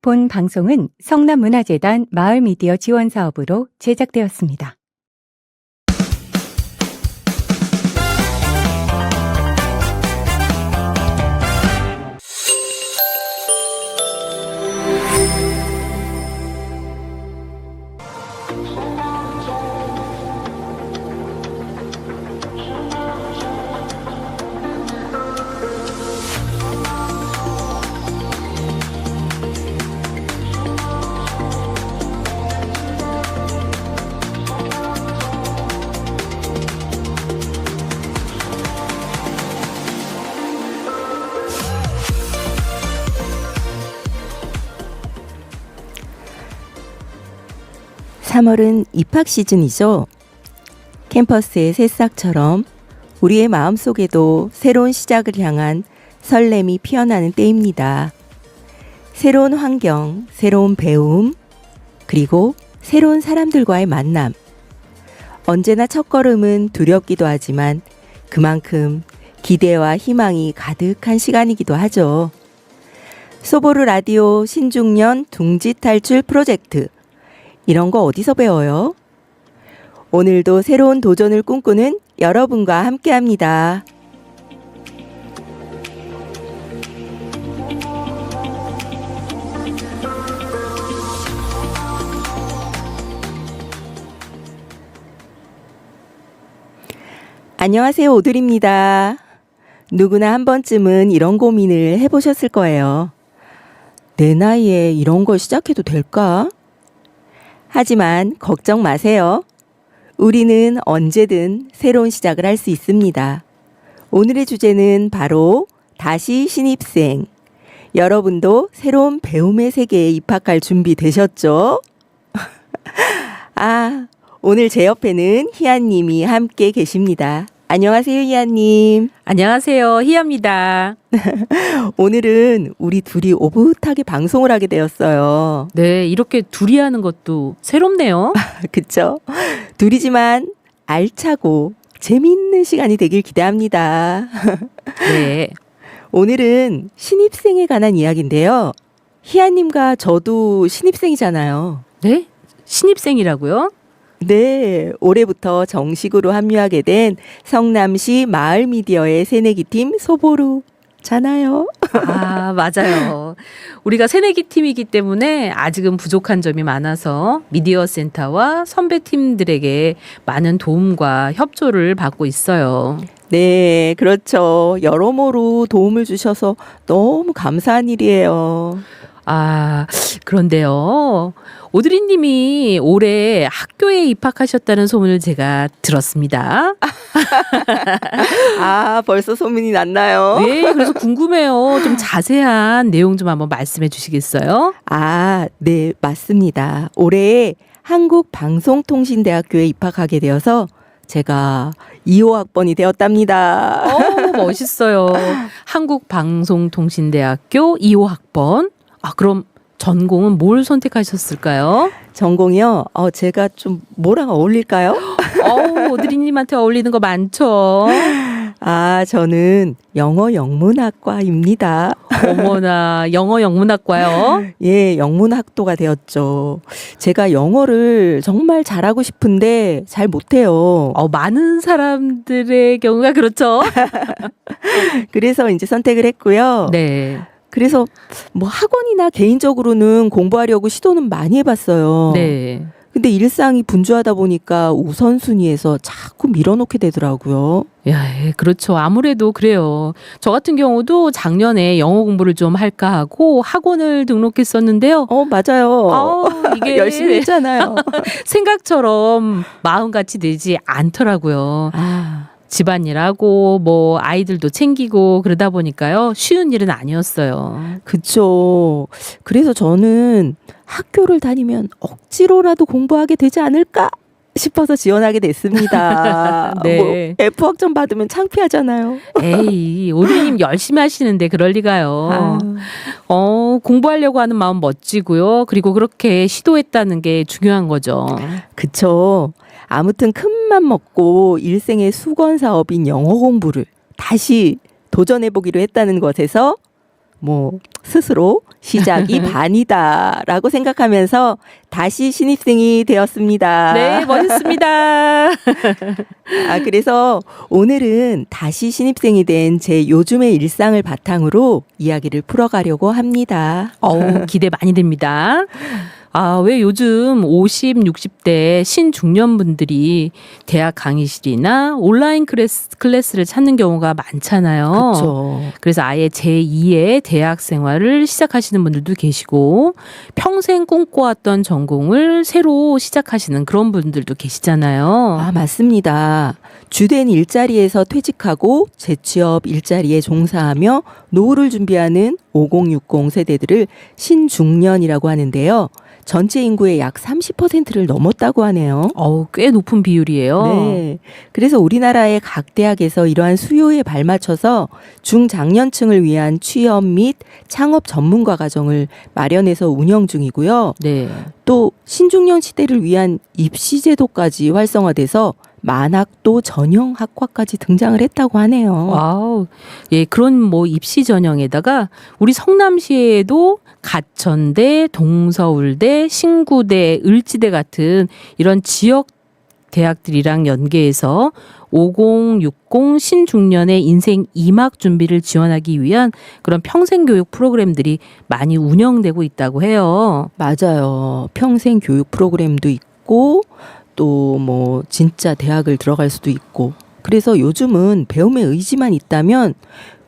본 방송은 성남문화재단 마을미디어 지원사업으로 제작되었습니다. (3월은) 입학 시즌이죠. 캠퍼스의 새싹처럼 우리의 마음속에도 새로운 시작을 향한 설렘이 피어나는 때입니다. 새로운 환경, 새로운 배움, 그리고 새로운 사람들과의 만남. 언제나 첫걸음은 두렵기도 하지만 그만큼 기대와 희망이 가득한 시간이기도 하죠. 소보루 라디오 신중년 둥지 탈출 프로젝트. 이런 거 어디서 배워요? 오늘도 새로운 도전을 꿈꾸는 여러분과 함께합니다. 안녕하세요, 오드리입니다. 누구나 한 번쯤은 이런 고민을 해보셨을 거예요. 내 나이에 이런 걸 시작해도 될까? 하지만 걱정 마세요. 우리는 언제든 새로운 시작을 할 수 있습니다. 오늘의 주제는 바로 다시 신입생. 여러분도 새로운 배움의 세계에 입학할 준비 되셨죠? 오늘 제 옆에는 희아님이 함께 계십니다. 안녕하세요, 희아님. 안녕하세요, 희아입니다. 오늘은 우리 둘이 오붓하게 방송을 하게 되었어요. 네, 이렇게 둘이 하는 것도 새롭네요. 그쵸? 둘이지만 알차고 재미있는 시간이 되길 기대합니다. 네. 오늘은 신입생에 관한 이야기인데요. 희아님과 저도 신입생이잖아요. 네? 신입생이라고요? 네, 올해부터 정식으로 합류하게 된 성남시 마을미디어의 새내기팀 소보루잖아요. 맞아요. 우리가 새내기 팀이기 때문에 아직은 부족한 점이 많아서 미디어 센터와 선배 팀들에게 많은 도움과 협조를 받고 있어요. 네, 그렇죠. 여러모로 도움을 주셔서 너무 감사한 일이에요. 그런데요. 오드리 님이 올해 학교에 입학하셨다는 소문을 제가 들었습니다. 벌써 소문이 났나요? 네, 그래서 궁금해요. 좀 자세한 내용 좀 한번 말씀해 주시겠어요? 네, 맞습니다. 올해 한국방송통신대학교에 입학하게 되어서 제가 2호 학번이 되었답니다. 멋있어요. 한국방송통신대학교 2호 학번. 그럼 전공은 뭘 선택하셨을까요? 전공이요? 제가 좀 뭐랑 어울릴까요? 오드리님한테 어울리는 거 많죠. 저는 영어 영문학과입니다. 어머나, 영어 영문학과요? 예, 영문학도가 되었죠. 제가 영어를 정말 잘하고 싶은데 잘 못해요. 많은 사람들의 경우가 그렇죠. 그래서 이제 선택을 했고요. 네. 그래서 뭐 학원이나 개인적으로는 공부하려고 시도는 많이 해봤어요. 네. 근데 일상이 분주하다 보니까 우선순위에서 자꾸 밀어놓게 되더라고요. 그렇죠. 아무래도 그래요. 저 같은 경우도 작년에 영어 공부를 좀 할까 하고 학원을 등록했었는데요. 맞아요. 이게 열심히 했잖아요. 생각처럼 마음같이 되지 않더라고요. 집안일하고 뭐 아이들도 챙기고 그러다 보니까요. 쉬운 일은 아니었어요. 그쵸. 그래서 저는 학교를 다니면 억지로라도 공부하게 되지 않을까 싶어서 지원하게 됐습니다. 네. F학점 받으면 창피하잖아요. 에이, 오드리님 열심히 하시는데 그럴 리가요. 공부하려고 하는 마음 멋지고요. 그리고 그렇게 시도했다는 게 중요한 거죠. 그쵸. 아무튼 큰맘 먹고 일생의 수건 사업인 영어 공부를 다시 도전해보기로 했다는 것에서 스스로 시작이 반이다라고 생각하면서 다시 신입생이 되었습니다. 네, 멋있습니다. 그래서 오늘은 다시 신입생이 된 제 요즘의 일상을 바탕으로 이야기를 풀어가려고 합니다. 기대 많이 됩니다. 왜 요즘 50, 60대 신중년분들이 대학 강의실이나 온라인 클래스를 찾는 경우가 많잖아요. 그렇죠. 그래서 아예 제2의 대학 생활을 시작하시는 분들도 계시고 평생 꿈꿔왔던 전공을 새로 시작하시는 그런 분들도 계시잖아요. 맞습니다. 주된 일자리에서 퇴직하고 재취업 일자리에 종사하며 노후를 준비하는 5060 세대들을 신중년이라고 하는데요. 전체 인구의 약 30%를 넘었다고 하네요. 꽤 높은 비율이에요. 네. 그래서 우리나라의 각 대학에서 이러한 수요에 발맞춰서 중장년층을 위한 취업 및 창업 전문가 과정을 마련해서 운영 중이고요. 네. 또 신중년 시대를 위한 입시 제도까지 활성화돼서 만학도 전형 학과까지 등장을 했다고 하네요. 와우. 예, 그런 입시 전형에다가 우리 성남시에도 가천대, 동서울대, 신구대, 을지대 같은 이런 지역 대학들이랑 연계해서 5060 신중년의 인생 2막 준비를 지원하기 위한 그런 평생교육 프로그램들이 많이 운영되고 있다고 해요. 맞아요. 평생 교육 프로그램도 있고 또 진짜 대학을 들어갈 수도 있고 그래서 요즘은 배움의 의지만 있다면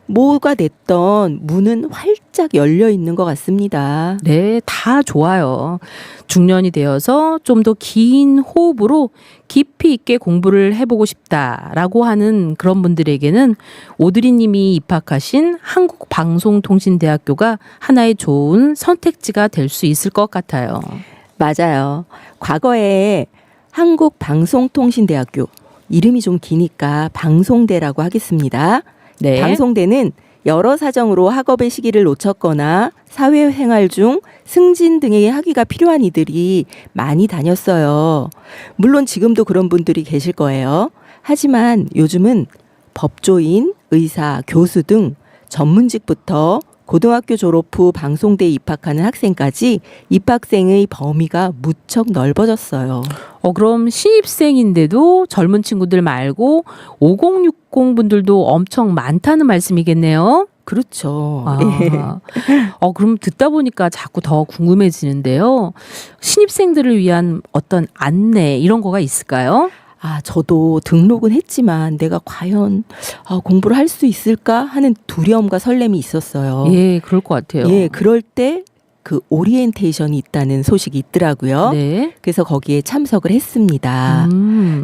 뭐가 됐던 문은 활짝 열려 있는 것 같습니다. 네, 다 좋아요. 중년이 되어서 좀 더 긴 호흡으로 깊이 있게 공부를 해보고 싶다라고 하는 그런 분들에게는 오드리 님이 입학하신 한국방송통신대학교가 하나의 좋은 선택지가 될 수 있을 것 같아요. 맞아요. 과거에 한국방송통신대학교, 이름이 좀 기니까 방송대라고 하겠습니다. 네. 방송대는 여러 사정으로 학업의 시기를 놓쳤거나 사회생활 중 승진 등의 학위가 필요한 이들이 많이 다녔어요. 물론 지금도 그런 분들이 계실 거예요. 하지만 요즘은 법조인, 의사, 교수 등 전문직부터 고등학교 졸업 후 방송대에 입학하는 학생까지 입학생의 범위가 무척 넓어졌어요. 그럼 신입생인데도 젊은 친구들 말고 5060 분들도 엄청 많다는 말씀이겠네요. 그렇죠. 그럼 듣다 보니까 자꾸 더 궁금해지는데요. 신입생들을 위한 어떤 안내 이런 거가 있을까요? 저도 등록은 했지만 내가 과연 공부를 할 수 있을까 하는 두려움과 설렘이 있었어요. 예, 그럴 것 같아요. 예, 그럴 때 그 오리엔테이션이 있다는 소식이 있더라고요. 네. 그래서 거기에 참석을 했습니다.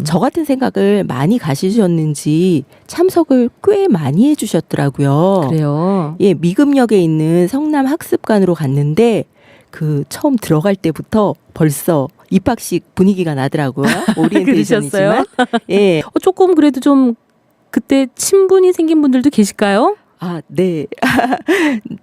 저 같은 생각을 많이 가지셨는지 참석을 꽤 많이 해주셨더라고요. 그래요. 예, 미금역에 있는 성남학습관으로 갔는데 처음 들어갈 때부터 벌써 입학식 분위기가 나더라고요. 오리엔테이션이지만. 예. 조금 그래도 좀 그때 친분이 생긴 분들도 계실까요? 네.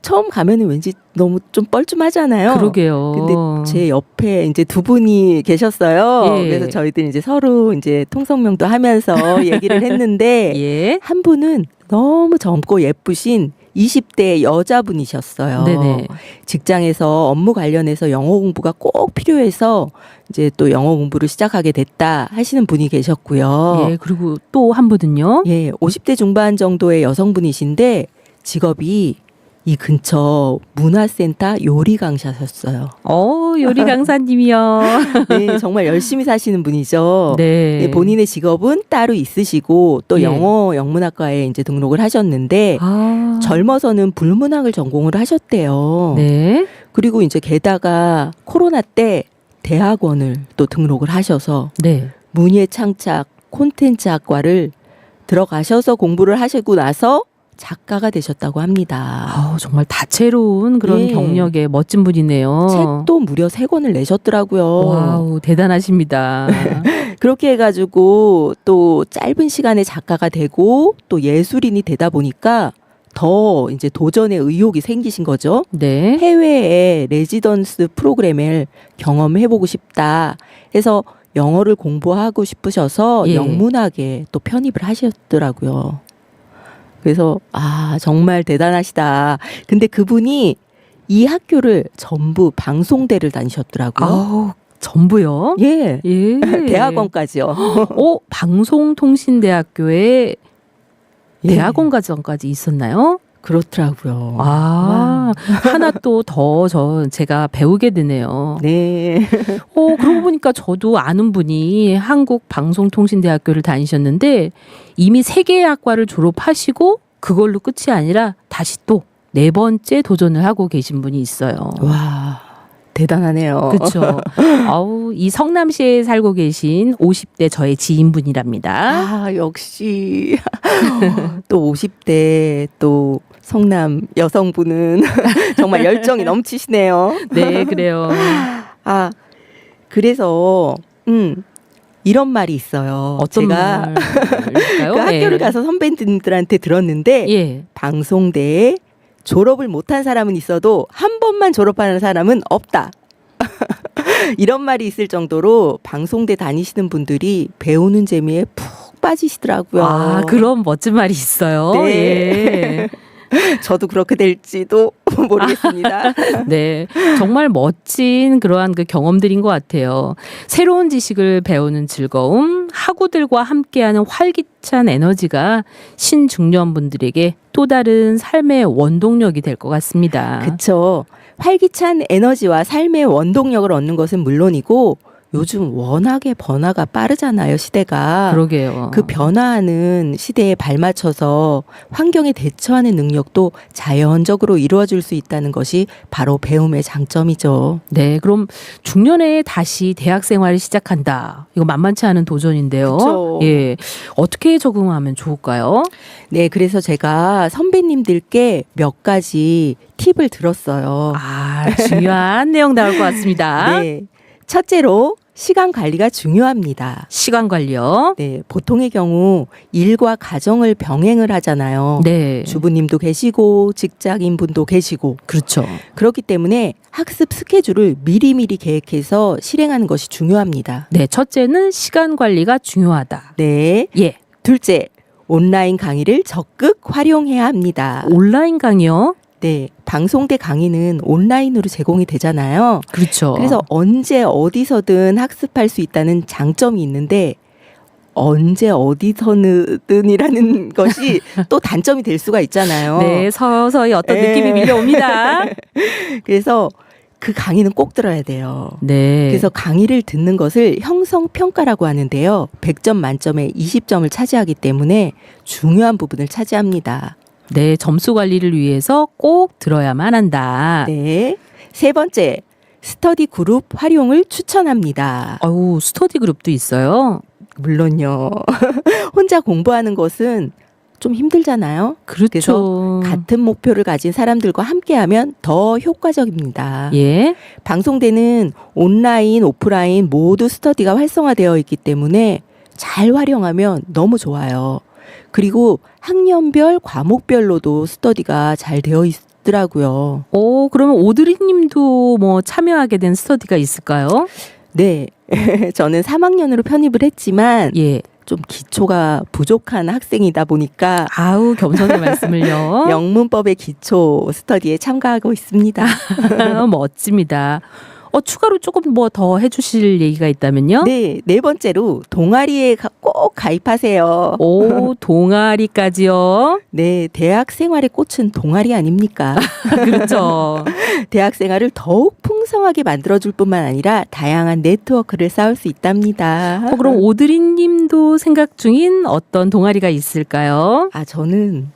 처음 가면은 왠지 너무 좀 뻘쭘하잖아요. 그러게요. 근데 제 옆에 이제 두 분이 계셨어요. 예. 그래서 저희들 이제 서로 이제 통성명도 하면서 얘기를 했는데 예. 한 분은 너무 젊고 예쁘신 20대 여자분이셨어요. 네네. 직장에서 업무 관련해서 영어 공부가 꼭 필요해서 이제 또 영어 공부를 시작하게 됐다 하시는 분이 계셨고요. 예, 그리고 또 한 분은요? 예, 50대 중반 정도의 여성분이신데 직업이 이 근처 문화센터 요리 강사셨어요. 요리 강사님이요. 네, 정말 열심히 사시는 분이죠. 네. 네, 본인의 직업은 따로 있으시고 또 예. 영어 영문학과에 이제 등록을 하셨는데 젊어서는 불문학을 전공을 하셨대요. 네. 그리고 이제 게다가 코로나 때 대학원을 또 등록을 하셔서 네. 문예창작 콘텐츠 학과를 들어가셔서 공부를 하시고 나서 작가가 되셨다고 합니다. 정말 다채로운 그런 예. 경력의 멋진 분이네요. 책도 무려 3권을 내셨더라고요. 와우, 대단하십니다. 그렇게 해가지고 또 짧은 시간에 작가가 되고 또 예술인이 되다 보니까 더 이제 도전의 의욕이 생기신 거죠. 네. 해외에 레지던스 프로그램을 경험해보고 싶다 해서 영어를 공부하고 싶으셔서 예. 영문학에 또 편입을 하셨더라고요. 그래서 정말 대단하시다. 근데 그분이 이 학교를 전부 방송대를 다니셨더라고요. 아우, 전부요? 예. 예. 대학원까지요. 방송통신대학교에 예. 대학원 과정까지 있었나요? 그렇더라고요. 하나 또 더 제가 배우게 되네요. 네. 그러고 보니까 저도 아는 분이 한국 방송통신대학교를 다니셨는데 이미 세 개의 학과를 졸업하시고 그걸로 끝이 아니라 다시 또 네 번째 도전을 하고 계신 분이 있어요. 와, 대단하네요. 그렇죠. 이 성남시에 살고 계신 50대 저의 지인분이랍니다. 역시 또 50대 또 성남 여성분은 정말 열정이 넘치시네요. 네, 그래요. 그래서 이런 말이 있어요. 어떤 제가 말일까요? 그 학교를 가서 선배님들한테 들었는데 예. 방송대에 졸업을 못한 사람은 있어도 한 번만 졸업하는 사람은 없다. 이런 말이 있을 정도로 방송대 다니시는 분들이 배우는 재미에 푹 빠지시더라고요. 그런 멋진 말이 있어요. 네. 예. 저도 그렇게 될지도 모르겠습니다. 네, 정말 멋진 그러한 그 경험들인 것 같아요. 새로운 지식을 배우는 즐거움, 학우들과 함께하는 활기찬 에너지가 신중년분들에게 또 다른 삶의 원동력이 될 것 같습니다. 그렇죠. 활기찬 에너지와 삶의 원동력을 얻는 것은 물론이고 요즘 워낙에 변화가 빠르잖아요, 시대가. 그러게요. 그 변화하는 시대에 발맞춰서 환경에 대처하는 능력도 자연적으로 이루어질 수 있다는 것이 바로 배움의 장점이죠. 네, 그럼 중년에 다시 대학 생활을 시작한다. 이거 만만치 않은 도전인데요. 그쵸. 예, 어떻게 적응하면 좋을까요? 네, 그래서 제가 선배님들께 몇 가지 팁을 들었어요. 중요한 내용 나올 것 같습니다. 네. 첫째로 시간 관리가 중요합니다. 시간 관리요. 네, 보통의 경우 일과 가정을 병행을 하잖아요. 네, 주부님도 계시고 직장인분도 계시고 그렇죠. 그렇기 때문에 학습 스케줄을 미리미리 계획해서 실행하는 것이 중요합니다. 네, 첫째는 시간 관리가 중요하다. 네. 예, 둘째, 온라인 강의를 적극 활용해야 합니다. 온라인 강의요. 네, 방송대 강의는 온라인으로 제공이 되잖아요. 그렇죠. 그래서 언제 어디서든 학습할 수 있다는 장점이 있는데 언제 어디서든이라는 것이 또 단점이 될 수가 있잖아요. 네, 서서히 어떤 네. 느낌이 밀려옵니다. 그래서 그 강의는 꼭 들어야 돼요. 네. 그래서 강의를 듣는 것을 형성평가라고 하는데요. 100점 만점에 20점을 차지하기 때문에 중요한 부분을 차지합니다. 네, 점수 관리를 위해서 꼭 들어야만 한다. 네. 세 번째, 스터디 그룹 활용을 추천합니다. 스터디 그룹도 있어요. 물론요. 혼자 공부하는 것은 좀 힘들잖아요. 그렇죠. 그래서 같은 목표를 가진 사람들과 함께하면 더 효과적입니다. 예. 방송대는 온라인, 오프라인 모두 스터디가 활성화되어 있기 때문에 잘 활용하면 너무 좋아요. 그리고 학년별, 과목별로도 스터디가 잘 되어 있더라고요. 그러면 오드리 님도 뭐 참여하게 된 스터디가 있을까요? 네. 저는 3학년으로 편입을 했지만 예. 좀 기초가 부족한 학생이다 보니까 겸손의 말씀을요. 영문법의 기초 스터디에 참가하고 있습니다. 멋집니다. 추가로 조금 뭐 더 해주실 얘기가 있다면요? 네 번째로 동아리에 꼭 가입하세요. 동아리까지요? 네, 대학 생활의 꽃은 동아리 아닙니까? 그렇죠. 대학 생활을 더욱 풍성하게 만들어줄 뿐만 아니라 다양한 네트워크를 쌓을 수 있답니다. 그럼 오드리 님도 생각 중인 어떤 동아리가 있을까요? 저는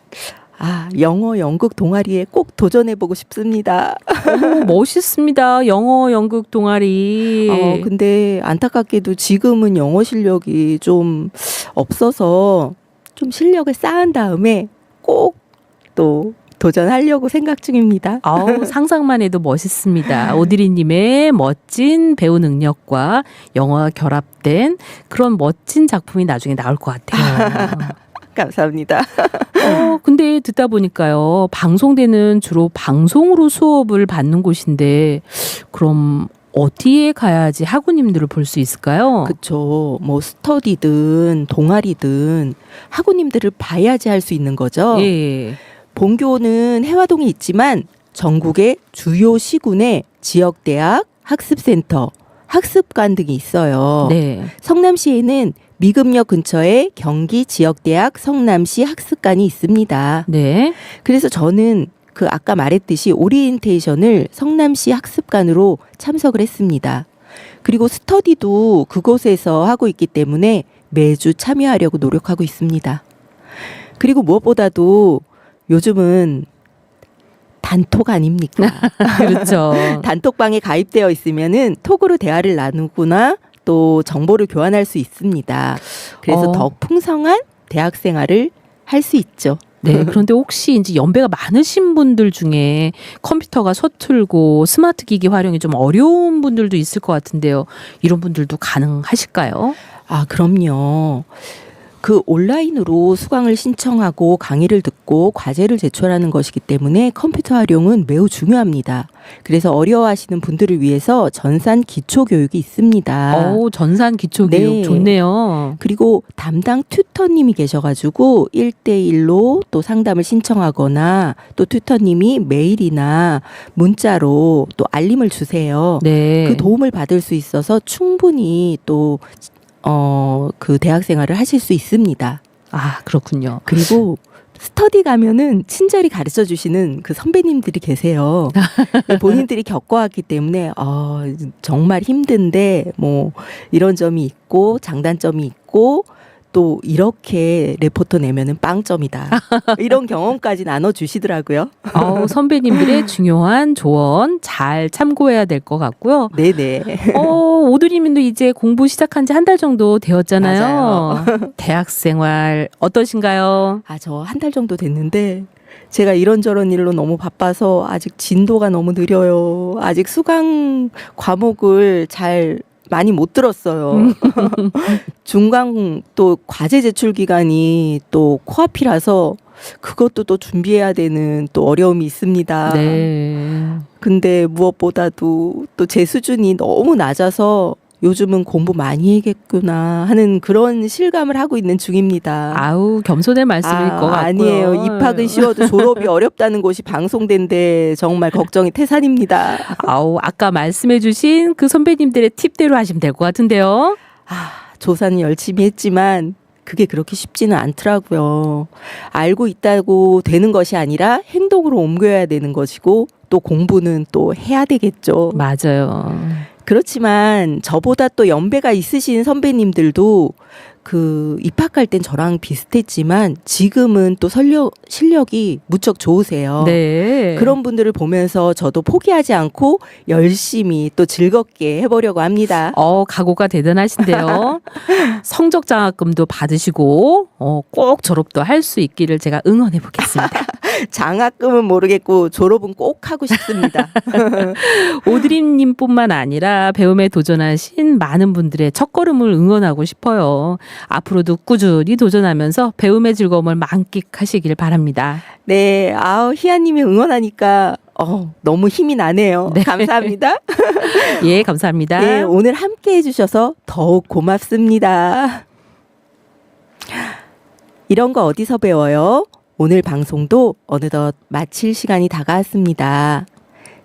영어 연극 동아리에 꼭 도전해보고 싶습니다. 멋있습니다. 영어 연극 동아리. 근데 안타깝게도 지금은 영어 실력이 좀 없어서 좀 실력을 쌓은 다음에 꼭 또 도전하려고 생각 중입니다. 상상만 해도 멋있습니다. 오드리 님의 멋진 배우 능력과 영어가 결합된 그런 멋진 작품이 나중에 나올 것 같아요. 감사합니다. 근데 듣다 보니까요. 방송대는 주로 방송으로 수업을 받는 곳인데 그럼 어디에 가야지 학우님들을 볼 수 있을까요? 그렇죠. 뭐 스터디든 동아리든 학우님들을 봐야지 할 수 있는 거죠. 예. 본교는 해화동에 있지만 전국의 주요 시군의 지역대학, 학습센터, 학습관 등이 있어요. 네. 성남시에는 미금역 근처에 경기 지역대학 성남시 학습관이 있습니다. 네. 그래서 저는 그 아까 말했듯이 오리엔테이션을 성남시 학습관으로 참석을 했습니다. 그리고 스터디도 그곳에서 하고 있기 때문에 매주 참여하려고 노력하고 있습니다. 그리고 무엇보다도 요즘은 단톡 아닙니까? 그렇죠. 단톡방에 가입되어 있으면은 톡으로 대화를 나누거나 또 정보를 교환할 수 있습니다. 그래서 더 풍성한 대학 생활을 할 수 있죠. 네. 그런데 혹시 이제 연배가 많으신 분들 중에 컴퓨터가 서툴고 스마트 기기 활용이 좀 어려운 분들도 있을 것 같은데요. 이런 분들도 가능하실까요? 아, 그럼요. 그 온라인으로 수강을 신청하고 강의를 듣고 과제를 제출하는 것이기 때문에 컴퓨터 활용은 매우 중요합니다. 그래서 어려워하시는 분들을 위해서 전산 기초 교육이 있습니다. 전산 기초 교육 네. 좋네요. 그리고 담당 튜터님이 계셔가지고 1대1로 또 상담을 신청하거나 또 튜터님이 메일이나 문자로 또 알림을 주세요. 네. 그 도움을 받을 수 있어서 충분히 또 그 대학 생활을 하실 수 있습니다. 아, 그렇군요. 그리고 스터디 가면은 친절히 가르쳐 주시는 그 선배님들이 계세요. 본인들이 겪어왔기 때문에 정말 힘든데 뭐 이런 점이 있고 장단점이 있고 또 이렇게 레포터 내면은 빵점이다. 이런 경험까지 나눠주시더라고요. 선배님들의 중요한 조언 잘 참고해야 될 것 같고요. 네네. 오드리님도 이제 공부 시작한 지 한 달 정도 되었잖아요. 맞아요. 대학 생활 어떠신가요? 저 한 달 정도 됐는데 제가 이런저런 일로 너무 바빠서 아직 진도가 너무 느려요. 아직 수강 과목을 잘 많이 못 들었어요. 중간 또 과제 제출 기간이 또 코앞이라서 그것도 또 준비해야 되는 또 어려움이 있습니다. 네. 근데 무엇보다도 또 제 수준이 너무 낮아서 요즘은 공부 많이 해야겠구나 하는 그런 실감을 하고 있는 중입니다. 아우, 겸손의 말씀일 것 같고요. 아니에요. 입학은 쉬워도 졸업이 어렵다는 것이 방송된데 정말 걱정이 태산입니다. 아까 말씀해주신 그 선배님들의 팁대로 하시면 될 것 같은데요. 조사는 열심히 했지만 그게 그렇게 쉽지는 않더라고요. 알고 있다고 되는 것이 아니라 행동으로 옮겨야 되는 것이고 또 공부는 또 해야 되겠죠. 맞아요. 그렇지만 저보다 또 연배가 있으신 선배님들도 그 입학할 땐 저랑 비슷했지만 지금은 또 실력이 무척 좋으세요. 네. 그런 분들을 보면서 저도 포기하지 않고 열심히 또 즐겁게 해보려고 합니다. 각오가 대단하신데요. 성적 장학금도 받으시고 꼭 졸업도 할 수 있기를 제가 응원해 보겠습니다. 장학금은 모르겠고 졸업은 꼭 하고 싶습니다. 오드림님뿐만 아니라 배움에 도전하신 많은 분들의 첫걸음을 응원하고 싶어요. 앞으로도 꾸준히 도전하면서 배움의 즐거움을 만끽하시길 바랍니다. 네, 희아님이 응원하니까 너무 힘이 나네요. 네. 감사합니다. 예, 감사합니다. 네, 오늘 함께 해주셔서 더욱 고맙습니다. 이런 거 어디서 배워요? 오늘 방송도 어느덧 마칠 시간이 다가왔습니다.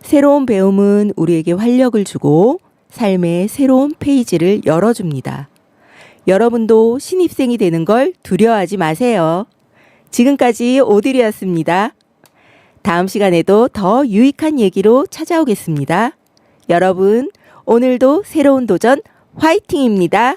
새로운 배움은 우리에게 활력을 주고 삶의 새로운 페이지를 열어줍니다. 여러분도 신입생이 되는 걸 두려워하지 마세요. 지금까지 오드리였습니다. 다음 시간에도 더 유익한 얘기로 찾아오겠습니다. 여러분, 오늘도 새로운 도전 화이팅입니다.